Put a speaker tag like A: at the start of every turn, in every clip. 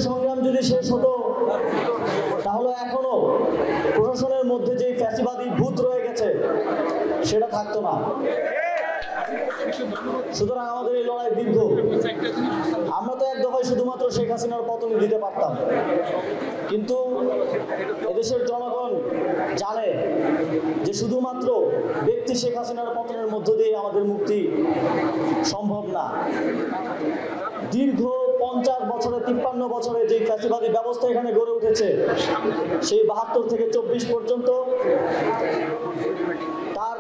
A: সংগ্রাম যদি শেষ হতো তাহলে এখনো প্রশাসনের মধ্যে যে ফ্যাসিবাদী ভূত রয়ে গেছে সেটা থাকতো না। সুতরাং আমাদের এই লড়াই দীর্ঘ। আমরা তো এক দফায় শুধুমাত্র শেখ হাসিনার পতন দিতে পারতাম, কিন্তু এদেশের জনগণ জানে যে শুধুমাত্র ব্যক্তি শেখ হাসিনার পতনের মধ্য দিয়ে আমাদের মুক্তি সম্ভব না। দীর্ঘ 50 বছরে 53 বছরে যে ফ্যাসিবাদী ব্যবস্থা এখানে গড়ে উঠেছে, সেই 72 থেকে 24 পর্যন্ত তার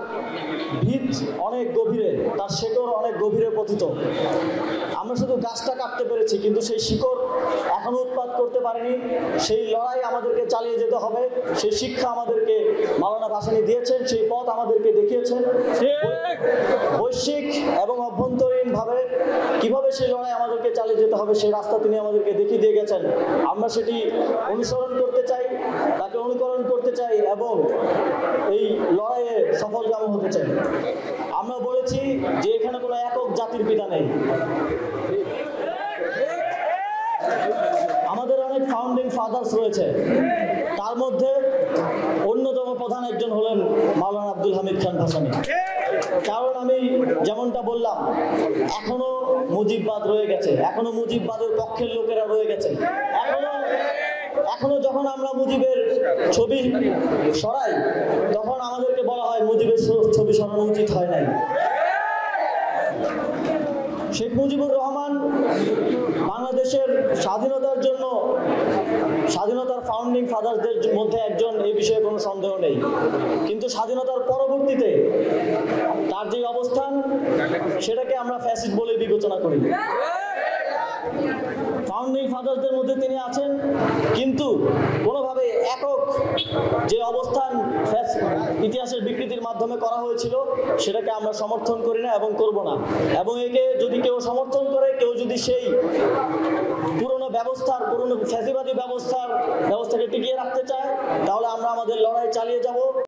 A: ভিত অনেক গভীরে, তার শেকড় অনেক গভীরে পতিত। আমরা শুধু গাছটা কাটতে পেরেছি, কিন্তু সেই শিকড় এখনো উৎপাদ করতে পারেনি। সেই লড়াই আমাদেরকে চালিয়ে যেতে হবে। সেই শিক্ষা আমাদেরকে মাওলানা ভাসানী দিয়েছেন, সেই পথ আমাদেরকে দেখিয়েছেন। বৈশ্বিক এবং অভ্যন্তরীণভাবে কিভাবে সেই লড়াই আমাদেরকে চালিয়ে যেতে হবে সেই রাস্তা তিনি আমাদেরকে দেখিয়ে দিয়ে গেছেন। আমরা সেটি অনুসরণ করতে চাই, তাকে অনুকরণ করতে চাই এবং এই লড়াইয়ে সফলকাম হতে চাই। আমরা বলেছি যে এখানে কোনো একক জাতির পিতা নেই। আমাদের অনেক ফাউন্ডিং ফাদার্স রয়েছে, তার মধ্যে অন্যতম প্রধান একজন হলেন মাওলানা আব্দুল হামিদ খান ভাসানী। কারণ আমি যেমনটা বললাম, এখনো মুজিববাদ রয়ে গেছে, এখনো মুজিববাদের পক্ষের লোকেরা রয়ে গেছে। এখনো যখন আমরা মুজিবের ছবি সরাই, তখন আমাদেরকে বলা হয় মুজিবের ছবি সরানো উচিত হয় নাই। শেখ মুজিবুর রহমান বাংলাদেশের স্বাধীনতার জন্য স্বাধীনতার ফাউন্ডিং ফাদারদের মধ্যে একজন, এই বিষয়ে কোনো সন্দেহ নেই। কিন্তু স্বাধীনতার পরবর্তীতে তার যে অবস্থান, সেটাকে আমরা ফ্যাসিস্ট বলে বিবেচনা করি। ফাউন্ডিং ফাদারদের মধ্যে তিনি আছেন, কিন্তু কোনোভাবে একক যে অবস্থান ইতিহাসের বিকৃতির মাধ্যমে করা হয়েছিল, সেটাকে আমরা সমর্থন করি না এবং করব না। এবং একে যদি কেউ সমর্থন করে, কেউ যদি সেই পুরনো ফ্যাসিবাদী ব্যবস্থাকে টিকিয়ে রাখতে চায়, তাহলে আমরা আমাদের লড়াই চালিয়ে যাব।